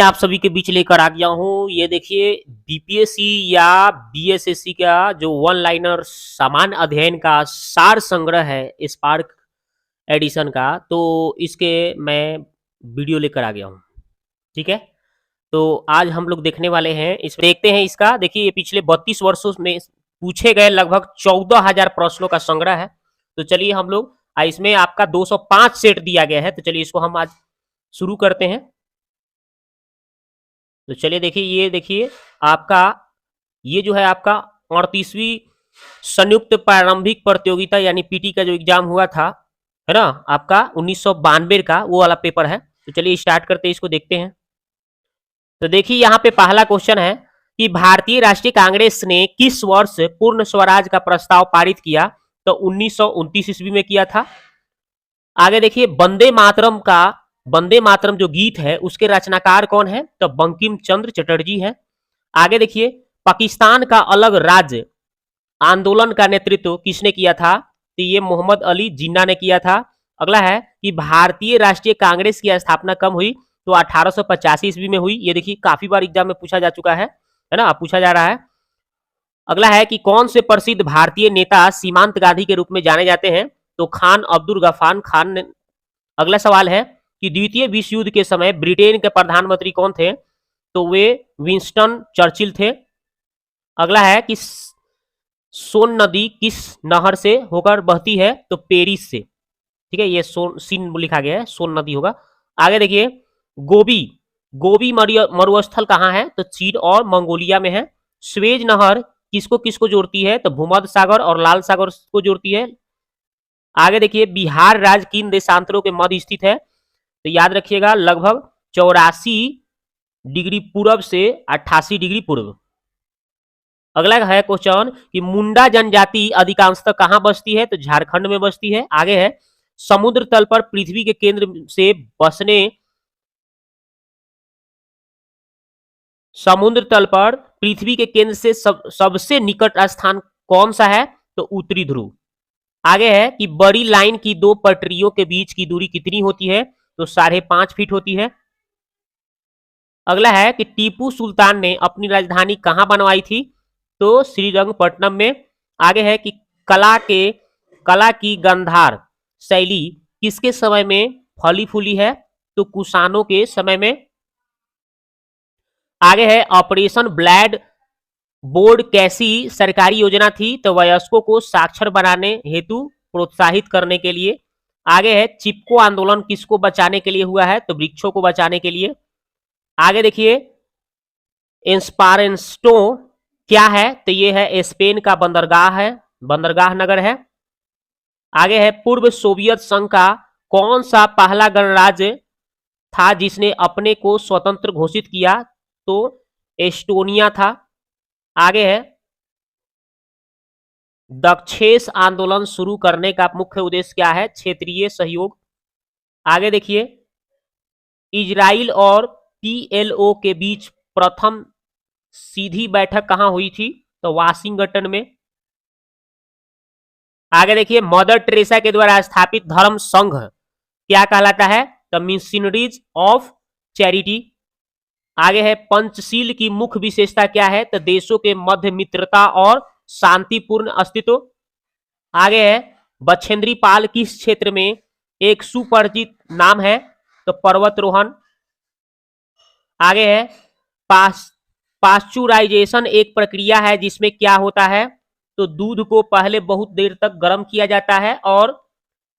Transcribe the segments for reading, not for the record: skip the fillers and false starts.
आप सभी के बीच लेकर आ गया हूँ। ये देखिए बीपीएससी या बीएसएससी का जो वन लाइनर सामान्य अध्ययन का सार संग्रह है स्पार्क एडिशन का, तो इसके मैं वीडियो लेकर आ गया हूँ। ठीक है, तो आज हम लोग देखने वाले हैं, इसमें देखते हैं इसका। देखिए ये पिछले 32 वर्षों में पूछे गए लगभग 14,000 प्रश्नों का संग्रह है। तो चलिए हम लोग इसमें आपका 205 सेट दिया गया है, तो चलिए इसको हम आज शुरू करते हैं। तो चलिए देखिए, ये देखिए आपका ये जो है आपका 38वीं संयुक्त प्रारंभिक प्रतियोगिता यानी पीटी का जो एग्जाम हुआ था, है ना, आपका 1992 का वो वाला पेपर है। तो चलिए स्टार्ट करते हैं, इसको देखते हैं। तो देखिए यहाँ पे पहला क्वेश्चन है कि भारतीय राष्ट्रीय कांग्रेस ने किस वर्ष पूर्ण स्वराज का प्रस्ताव पारित किया? तो 1929 ईस्वी में किया था। आगे देखिए वंदे मातरम जो गीत है उसके रचनाकार कौन है? तो बंकिम चंद्र चटर्जी है। आगे देखिए पाकिस्तान का अलग राज्य आंदोलन का नेतृत्व किसने किया था? तो ये मोहम्मद अली जिन्ना ने किया था। अगला है कि भारतीय राष्ट्रीय कांग्रेस की स्थापना कब हुई? तो 1885 ईस्वी में हुई। ये देखिए काफी बार एग्जाम में पूछा जा चुका है ना, पूछा जा रहा है। अगला है कि कौन से प्रसिद्ध भारतीय नेता सीमांत गांधी के रूप में जाने जाते हैं? तो खान अब्दुल गफार खान ने। अगला सवाल है कि द्वितीय विश्व युद्ध के समय ब्रिटेन के प्रधानमंत्री कौन थे? तो वे विंस्टन चर्चिल थे। अगला है कि सोन नदी किस नहर से होकर बहती है? तो पेरिस से। ठीक है, ये सीन लिखा गया है, सोन नदी होगा। आगे देखिए गोबी मरुस्थल कहाँ है? तो चीन और मंगोलिया में है। स्वेज नहर किसको किसको जोड़ती है? तो भूमध्य सागर और लाल सागर को जोड़ती है। आगे देखिए बिहार राज्य किन देशांतरों के मध्य स्थित है? तो याद रखिएगा लगभग 84 डिग्री पूर्व से 88 डिग्री पूर्व। अगला है क्वेश्चन कि मुंडा जनजाति अधिकांशतः कहां बसती है? तो झारखंड में बसती है। आगे है समुद्र तल पर पृथ्वी के केंद्र से बसने समुद्र तल पर पृथ्वी के केंद्र से सबसे निकट स्थान कौन सा है? तो उत्तरी ध्रुव। आगे है कि बड़ी लाइन की दो पटरियों के बीच की दूरी कितनी होती है? तो 5.5 फीट होती है। अगला है कि टीपू सुल्तान ने अपनी राजधानी कहां बनवाई थी? तो श्रीरंगपट्टनम में। आगे है कि कला की गंधार शैली किसके समय में फली फूली है? तो कुषाणों के समय में। आगे है ऑपरेशन ब्लैड बोर्ड कैसी सरकारी योजना थी? तो वयस्कों को साक्षर बनाने हेतु प्रोत्साहित करने के लिए। आगे है चिपको आंदोलन किसको बचाने के लिए हुआ है? तो वृक्षों को बचाने के लिए। आगे देखिए एस्पारेंटो क्या है? तो ये है स्पेन का बंदरगाह नगर है। आगे है पूर्व सोवियत संघ का कौन सा पहला गणराज्य था जिसने अपने को स्वतंत्र घोषित किया? तो एस्टोनिया था। आगे है दक्षेस आंदोलन शुरू करने का मुख्य उद्देश्य क्या है? क्षेत्रीय सहयोग। आगे देखिए इजराइल और पीएलओ के बीच प्रथम सीधी बैठक कहां हुई थी? तो वाशिंगटन में। आगे देखिए मदर टेरेसा के द्वारा स्थापित धर्म संघ क्या कहलाता है? The missionaries of charity. आगे है पंचशील की मुख्य विशेषता क्या है? तो देशों के मध्य मित्रता और शांतिपूर्ण अस्तित्व। आगे है बछेंद्री पाल किस क्षेत्र में एक सुपरिचित नाम है? तो पर्वतरोहण। आगे है पास्चुराइजेशन एक प्रक्रिया है जिसमें क्या होता है? तो दूध को पहले बहुत देर तक गर्म किया जाता है और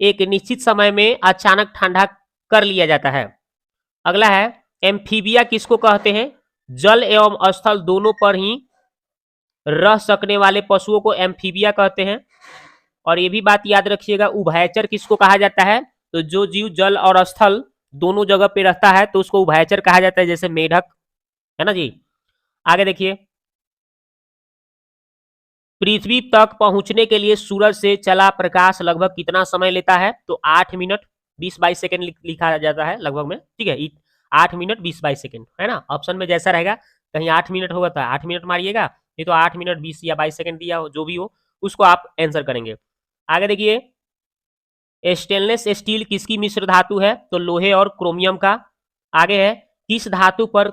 एक निश्चित समय में अचानक ठंडा कर लिया जाता है। अगला है एम्फीबिया किसको कहते हैं? जल एवं स्थल दोनों पर ही रह सकने वाले पशुओं को एम्फीबिया कहते हैं। और ये भी बात याद रखिएगा उभयचर किसको कहा जाता है? तो जो जीव जल और स्थल दोनों जगह पे रहता है तो उसको उभयचर कहा जाता है, जैसे मेढक, है ना जी। आगे देखिए पृथ्वी तक पहुंचने के लिए सूरज से चला प्रकाश लगभग कितना समय लेता है? तो 8 मिनट 20-22 सेकंड लिखा जाता है लगभग में। ठीक है, 8 मिनट 20-22 सेकंड है ना। ऑप्शन में जैसा रहेगा कहीं 8 मिनट होगा तो 8 मिनट मारिएगा, नहीं तो 8 मिनट 20 या 22 सेकंड दिया हो, जो भी हो उसको आप आंसर करेंगे। आगे देखिए स्टेनलेस स्टील किसकी मिश्र धातु है? तो लोहे और क्रोमियम का। आगे है किस धातु पर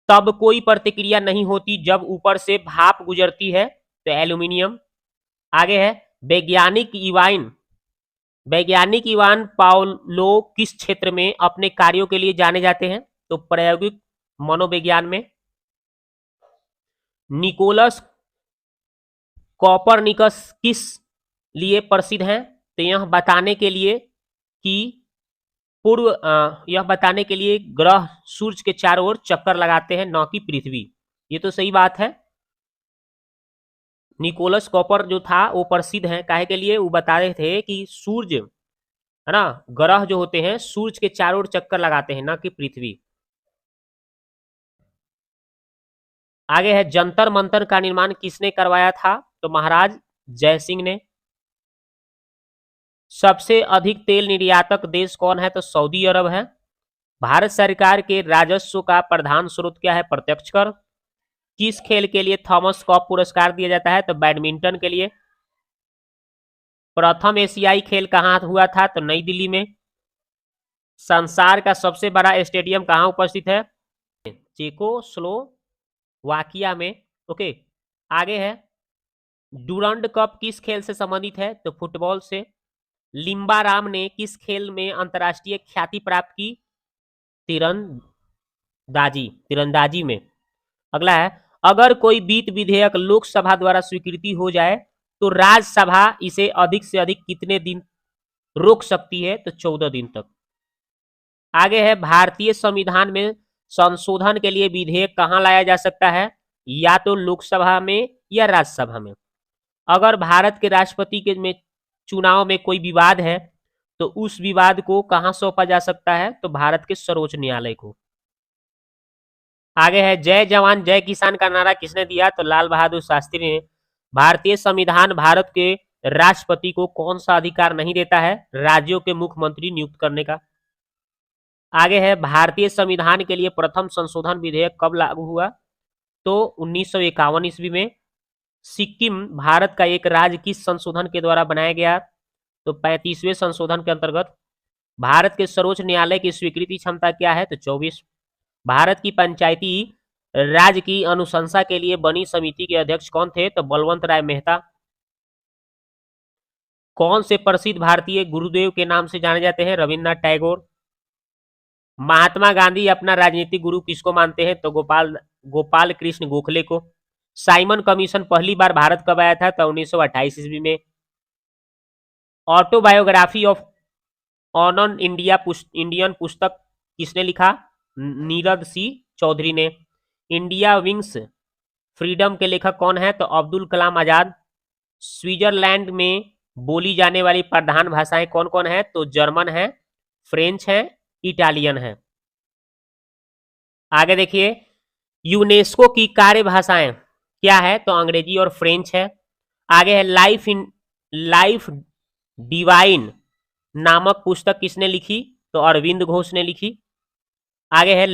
तब कोई प्रतिक्रिया नहीं होती जब ऊपर से भाप गुजरती है? तो एल्यूमिनियम। आगे है वैज्ञानिक इवान पावलो किस क्षेत्र में अपने कार्यों के लिए जाने जाते हैं? तो प्रायोगिक मनोविज्ञान में। निकोलस कॉपरनिकस किस लिए प्रसिद्ध हैं? तो यह बताने के लिए ग्रह सूर्य के चारों ओर चक्कर लगाते हैं, न कि पृथ्वी। ये तो सही बात है। निकोलस कॉपर जो था वो प्रसिद्ध है काहे के लिए? वो बता रहे थे कि सूर्य है ना, ग्रह जो होते हैं सूर्य के चारों ओर चक्कर लगाते हैं, न कि पृथ्वी। आगे है जंतर मंतर का निर्माण किसने करवाया था? तो महाराज जयसिंह ने। सबसे अधिक तेल निर्यातक देश कौन है? तो सऊदी अरब है। भारत सरकार के राजस्व का प्रधान स्रोत क्या है? प्रत्यक्ष कर। किस खेल के लिए थॉमस कप पुरस्कार दिया जाता है? तो बैडमिंटन के लिए। प्रथम एशियाई खेल कहाँ हुआ था? तो नई दिल्ली में। संसार का सबसे बड़ा स्टेडियम कहाँ उपस्थित है? चेकोस्लोवाकिया में। ओके, आगे है डुरंड कप किस खेल से संबंधित है? तो फुटबॉल से। लिम्बाराम ने किस खेल में अंतर्राष्ट्रीय ख्याति प्राप्त की? तीरंदाजी में। अगला है अगर कोई वित्त विधेयक लोकसभा द्वारा स्वीकृति हो जाए तो राज्यसभा इसे अधिक से अधिक कितने दिन रोक सकती है? तो 14 दिन तक। आगे है भारतीय संविधान में संशोधन के लिए विधेयक कहाँ लाया जा सकता है? या तो लोकसभा में या राज्यसभा में। अगर भारत के राष्ट्रपति के में चुनाव में कोई विवाद है तो उस विवाद को कहां सौंपा जा सकता है? तो भारत के सर्वोच्च न्यायालय को। आगे है जय जवान जय किसान का नारा किसने दिया? तो लाल बहादुर शास्त्री ने। भारतीय संविधान भारत के राष्ट्रपति को कौन सा अधिकार नहीं देता है? राज्यों के मुख्यमंत्री नियुक्त करने का। आगे है भारतीय संविधान के लिए प्रथम संशोधन विधेयक कब लागू हुआ? तो 1951 ईस्वी में। सिक्किम भारत का एक राज्य किस संशोधन के द्वारा बनाया गया? तो 35वें संशोधन के अंतर्गत। भारत के सर्वोच्च न्यायालय की स्वीकृति क्षमता क्या है? तो 24। भारत की पंचायती राज की अनुशंसा के लिए बनी समिति के अध्यक्ष कौन थे? तो बलवंत राय मेहता। कौन से प्रसिद्ध भारतीय गुरुदेव के नाम से जाने जाते हैं? रविन्द्रनाथ टैगोर। महात्मा गांधी अपना राजनीतिक गुरु किसको मानते हैं? तो गोपाल कृष्ण गोखले को। साइमन कमीशन पहली बार भारत कब आया था? तो 1928 ईस्वी में। ऑटोबायोग्राफी ऑफ ऑन इंडियन पुस्तक किसने लिखा? नीरद सी चौधरी ने। इंडिया विंग्स फ्रीडम के लेखक कौन है? तो अब्दुल कलाम आजाद। स्विट्जरलैंड में बोली जाने वाली प्रधान भाषाएं कौन कौन है? तो जर्मन है, फ्रेंच है, इटालियन है। आगे देखिए यूनेस्को की कार्य भाषाएं क्या है? तो अंग्रेजी और फ्रेंच है। आगे है लाइफ डिवाइन नामक पुस्तक किसने लिखी? तो अरविंद घोष ने लिखी। आगे है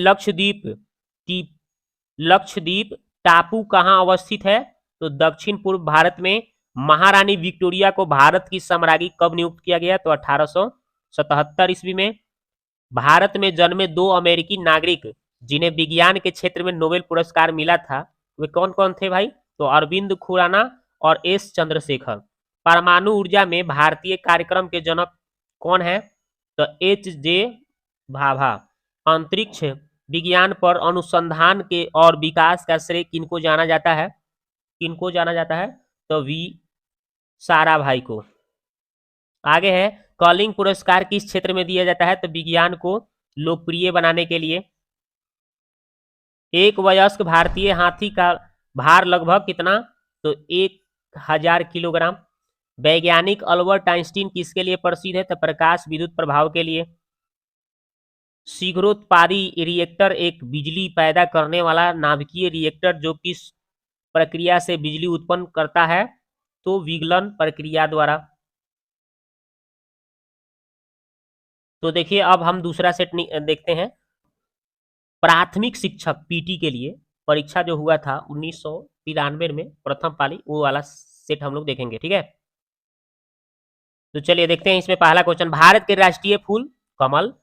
लक्षद्वीप टापू कहाँ अवस्थित है? तो दक्षिण पूर्व भारत में। महारानी विक्टोरिया को भारत की सम्राज्ञी कब नियुक्त किया गया? तो 1877 ईस्वी में। भारत में जन्मे 2 अमेरिकी नागरिक जिन्हें विज्ञान के क्षेत्र में नोबेल पुरस्कार मिला था वे कौन कौन थे भाई? तो अरविंद खुराना और एस चंद्रशेखर। परमाणु ऊर्जा में भारतीय कार्यक्रम के जनक कौन है? तो H.J. भाभा। अंतरिक्ष विज्ञान पर अनुसंधान के और विकास का श्रेय किनको जाना जाता है? तो वी साराभाई को। आगे है कॉलिंग पुरस्कार किस क्षेत्र में दिया जाता है? तो विज्ञान को लोकप्रिय बनाने के लिए। एक वयस्क भारतीय हाथी का भार लगभग कितना? तो 1000 किलोग्राम। वैज्ञानिक अल्बर्ट आइंस्टीन किसके लिए प्रसिद्ध है? तो प्रकाश विद्युत प्रभाव के लिए। शीघ्रोत्पादी रिएक्टर एक बिजली पैदा करने वाला नाभिकीय रिएक्टर जो किस प्रक्रिया से बिजली उत्पन्न करता है? तो विगलन प्रक्रिया द्वारा। तो देखिए अब हम दूसरा सेट देखते हैं। प्राथमिक शिक्षक पीटी के लिए परीक्षा जो हुआ था 1993 में प्रथम पाली, वो वाला सेट हम लोग देखेंगे, ठीक है। तो चलिए देखते हैं इसमें पहला क्वेश्चन। भारत के राष्ट्रीय फूल कमल।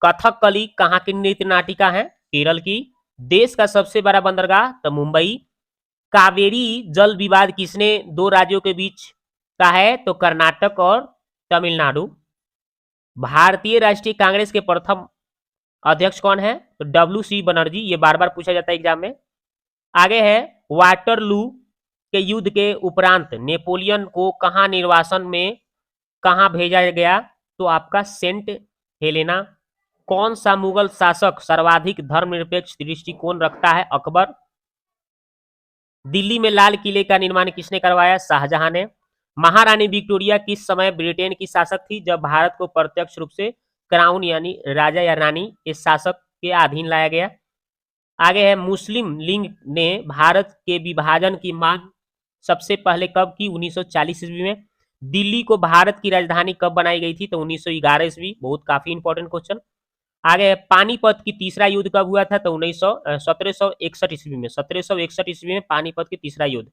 कथकली कहाँ की नृत्य नाटिका है? केरल की। देश का सबसे बड़ा बंदरगाह तो मुंबई। कावेरी जल विवाद किसने दो राज्यों के बीच का है तो कर्नाटक और तमिलनाडु। भारतीय राष्ट्रीय कांग्रेस के प्रथम अध्यक्ष कौन है तो डब्ल्यू.सी. बनर्जी। ये बार बार पूछा जाता है एग्जाम में। आगे है वाटरलू के युद्ध के उपरांत नेपोलियन को कहां निर्वासन में कहां भेजा गया तो आपका सेंट हेलेना। कौन सा मुगल शासक सर्वाधिक धर्मनिरपेक्ष दृष्टिकोण रखता है अकबर। दिल्ली में लाल किले का निर्माण किसने करवाया शाहजहां ने। महारानी विक्टोरिया किस समय ब्रिटेन की शासक थी जब भारत को प्रत्यक्ष रूप से क्राउन यानी राजा या रानी इस शासक के अधीन लाया गया। आगे है मुस्लिम लीग ने भारत के विभाजन की मांग सबसे पहले कब की 1940 ईस्वी में। दिल्ली को भारत की राजधानी कब बनाई गई थी तो 1911 ईस्वी। बहुत काफी इंपॉर्टेंट क्वेश्चन। आगे है पानीपत की तीसरा युद्ध कब हुआ था तो 1761 ईस्वी में। 1761 ईस्वी में पानीपत की तीसरा युद्ध।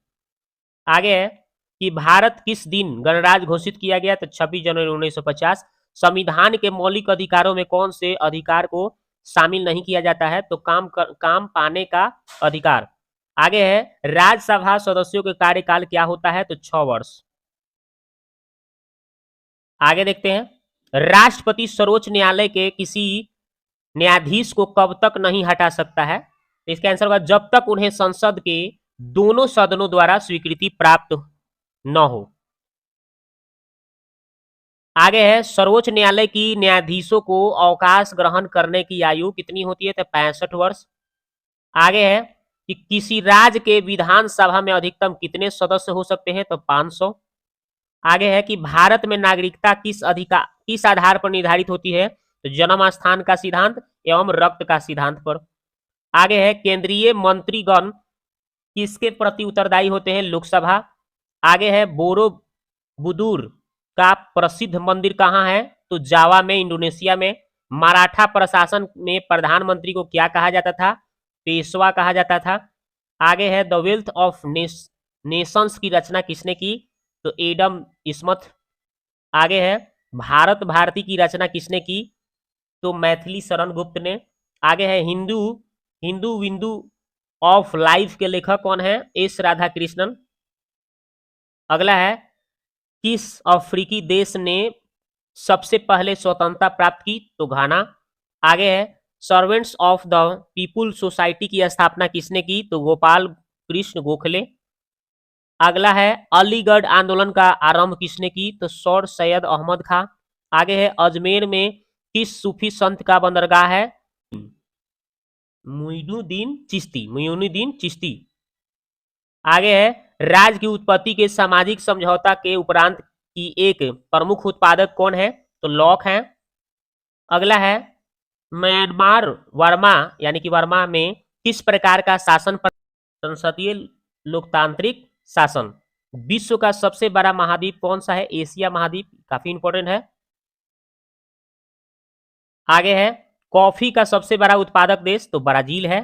आगे है कि भारत किस दिन गणराज्य घोषित किया गया तो 26 जनवरी 1950। संविधान के मौलिक अधिकारों में कौन से अधिकार को शामिल नहीं किया जाता है तो काम पाने का अधिकार। आगे है राज्यसभा सदस्यों के कार्यकाल क्या होता है तो 6 वर्ष। आगे देखते हैं राष्ट्रपति सर्वोच्च न्यायालय के किसी न्यायाधीश को कब तक नहीं हटा सकता है तो इसका आंसर होगा जब तक उन्हें संसद के दोनों सदनों द्वारा स्वीकृति प्राप्त न हो। आगे है सर्वोच्च न्यायालय की न्यायाधीशों को अवकाश ग्रहण करने की आयु कितनी होती है तो 65 वर्ष। आगे है कि किसी राज्य के विधानसभा में अधिकतम कितने सदस्य हो सकते हैं तो 500। आगे है कि भारत में नागरिकता किस आधार पर निर्धारित होती है तो जन्म स्थान का सिद्धांत एवं रक्त का सिद्धांत पर। आगे है केंद्रीय मंत्रीगण किसके प्रति उत्तरदायी होते हैं लोकसभा। आगे है बोरोबुदुर का प्रसिद्ध मंदिर कहाँ है तो जावा में इंडोनेशिया में। मराठा प्रशासन में प्रधानमंत्री को क्या कहा जाता था पेशवा कहा जाता था। आगे है द वेल्थ ऑफ नेशंस की रचना किसने की तो एडम स्मिथ। आगे है भारत भारती की रचना किसने की तो मैथिली शरण गुप्त ने। आगे है हिंदू हिंदू बिंदु ऑफ लाइफ के लेखक कौन है एस राधा कृष्णन। अगला है किस अफ्रीकी देश ने सबसे पहले स्वतंत्रता प्राप्त की तो घाना। आगे है servants of the people society की स्थापना किसने की तो गोपाल कृष्ण गोखले। अगला है अलीगढ़ आंदोलन का आरंभ किसने की तो सर सैयद अहमद खां। आगे है अजमेर में किस सूफी संत का बंदरगाह है मुइनुद्दीन चिश्ती। आगे है राज्य की उत्पत्ति के सामाजिक समझौता के उपरांत की एक प्रमुख उत्पादक कौन है तो लॉक है। अगला है म्यांमार वर्मा यानी कि वर्मा में किस प्रकार का शासन संसदीय लोकतांत्रिक शासन। विश्व का सबसे बड़ा महाद्वीप कौन सा है एशिया महाद्वीप। काफी इंपॉर्टेंट है। आगे है कॉफी का सबसे बड़ा उत्पादक देश तो ब्राजील है।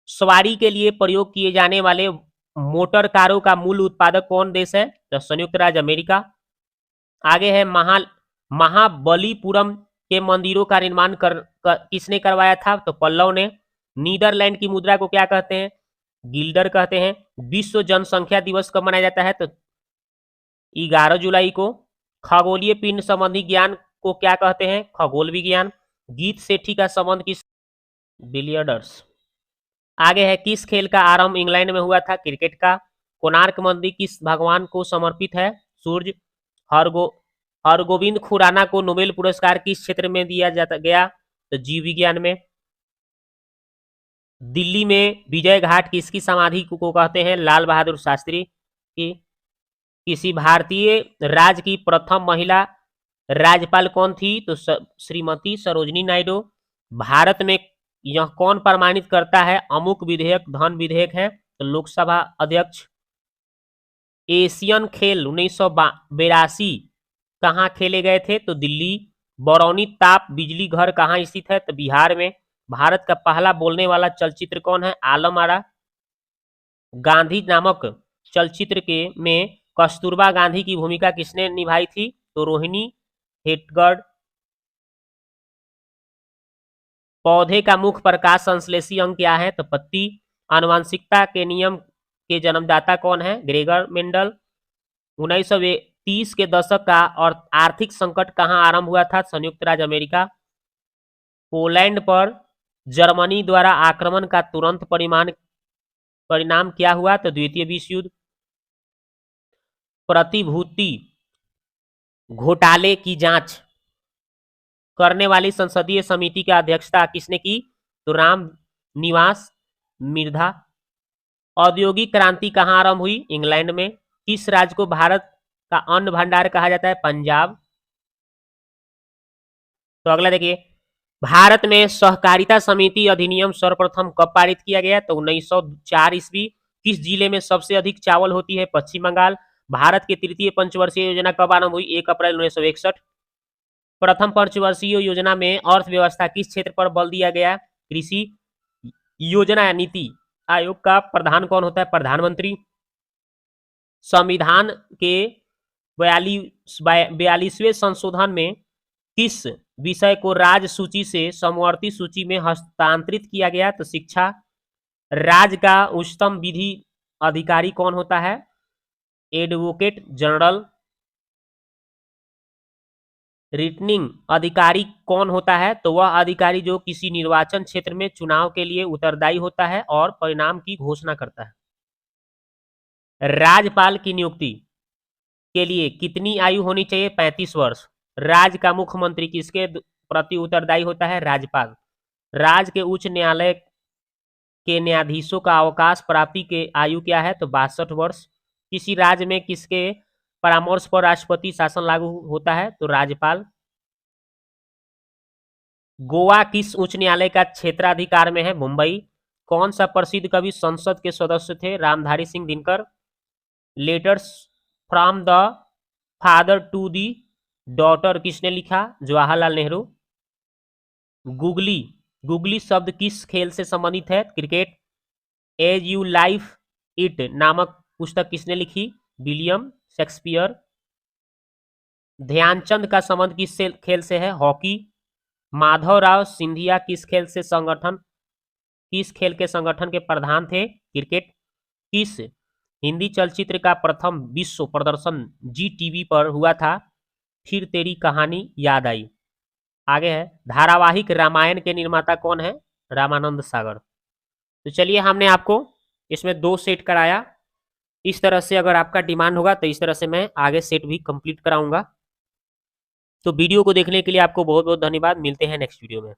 सवारी के लिए प्रयोग किए जाने वाले मोटर कारों का मूल उत्पादक कौन देश है तो संयुक्त राज्य अमेरिका। आगे है महाबलीपुरम के मंदिरों का निर्माण किसने करवाया था तो पल्लव ने। नीदरलैंड की मुद्रा को क्या कहते हैं गिल्डर कहते हैं। विश्व जनसंख्या दिवस कब मनाया जाता है तो 11 जुलाई को। खगोलीय पिंड संबंधी ज्ञान को क्या कहते हैं खगोल विज्ञान। गीत सेठी का संबंध किस बिलियर्डर्स। आगे है किस खेल का आरंभ इंग्लैंड में हुआ था क्रिकेट का। कोणार्क मंदिर किस भगवान को समर्पित है सूर्य। हरगोविंद खुराना को नोबेल पुरस्कार किस क्षेत्र में दिया जाता गया तो जीव विज्ञान में। दिल्ली में विजय घाट किसकी समाधि को कहते हैं लाल बहादुर शास्त्री की। किसी भारतीय राज्य की प्रथम महिला राज्यपाल कौन थी तो श्रीमती सरोजनी नायडू। भारत में यह कौन प्रमाणित करता है अमुक विधेयक धन विधेयक है तो लोकसभा अध्यक्ष। एशियन खेल 1982 कहाँ खेले गए थे तो दिल्ली। बरौनी ताप बिजली घर कहाँ स्थित है तो बिहार में। भारत का पहला बोलने वाला चलचित्र कौन है आलम आरा। गांधी नामक चलचित्र में कस्तूरबा गांधी की भूमिका किसने निभाई थी तो रोहिणी हेटगढ़। पौधे का मुख्य प्रकाश संश्लेषी अंग क्या है? तो पत्ती। आनुवंशिकता के नियम के जन्मदाता कौन है? Gregor Mendel. 1930 के दशक का और आर्थिक संकट कहाँ आरंभ हुआ था? संयुक्त राज्य अमेरिका। पोलैंड पर जर्मनी द्वारा आक्रमण का तुरंत परिणाम क्या हुआ? तो द्वितीय विश्व युद्ध। प्रतिभूति घोटाले की जांच करने वाली संसदीय समिति की अध्यक्षता किसने की? तो राम निवास मिर्धा। औद्योगिक क्रांति कहाँ आरंभ हुई? इंग्लैंड में। किस राज्य को भारत का अन्न भंडार कहा जाता है? पंजाब। तो अगला देखिए, भारत में सहकारिता समिति अधिनियम सर्वप्रथम कब पारित किया गया? तो 1904 ईस्वी। किस जिले में सबसे अधिक चावल होती है? पश्चिम बंगाल। भारत की तृतीय पंचवर्षीय योजना कब आरंभ हुई? 1 अप्रैल 1961। प्रथम पंचवर्षीय योजना में अर्थव्यवस्था किस क्षेत्र पर बल दिया गया? कृषि। योजना या नीति आयोग का प्रधान कौन होता है? प्रधानमंत्री। संविधान के 42वें संशोधन में किस विषय को राज्य सूची से समवर्ती सूची में हस्तांतरित किया गया? तो शिक्षा। राज्य का उच्चतम विधि अधिकारी कौन होता है? Advocate general. रिटर्निंग अधिकारी कौन होता है? तो वह अधिकारी जो किसी निर्वाचन क्षेत्र में चुनाव के लिए उत्तरदायी होता है और परिणाम की घोषणा करता है। राज्यपाल की नियुक्ति के लिए कितनी आयु होनी चाहिए? 35 वर्ष। राज्य का मुख्यमंत्री किसके प्रति उत्तरदायी होता है? राज्यपाल। राज्य के उच्च न्यायालय के न्यायाधीशों का अवकाश प्राप्ति के आयु क्या है? तो 62 वर्ष। किसी राज्य में किसके परामर्श पर राष्ट्रपति शासन लागू होता है? तो राज्यपाल। गोवा किस उच्च न्यायालय का क्षेत्राधिकार में है? मुंबई। कौन सा प्रसिद्ध कवि संसद के सदस्य थे? Ramdhari Singh Dinkar. Letters from the father to the daughter किसने लिखा? जवाहरलाल नेहरू। गुगली शब्द किस खेल से संबंधित है? Cricket. As you like it नामक पुस्तक किसने लिखी? William Shakespeare. ध्यानचंद का संबंध किस खेल से है? हॉकी। माधवराव सिंधिया किस खेल के संगठन के प्रधान थे? क्रिकेट। किस हिंदी चलचित्र का प्रथम विश्व प्रदर्शन जी टीवी पर हुआ था? फिर तेरी कहानी याद आई। आगे है, धारावाहिक रामायण के निर्माता कौन है? रामानंद सागर। तो चलिए, हमने आपको इसमें 2 सेट कराया। इस तरह से अगर आपका डिमांड होगा तो इस तरह से मैं आगे सेट भी कंप्लीट कराऊंगा। तो वीडियो को देखने के लिए आपको बहुत बहुत धन्यवाद। मिलते हैं नेक्स्ट वीडियो में।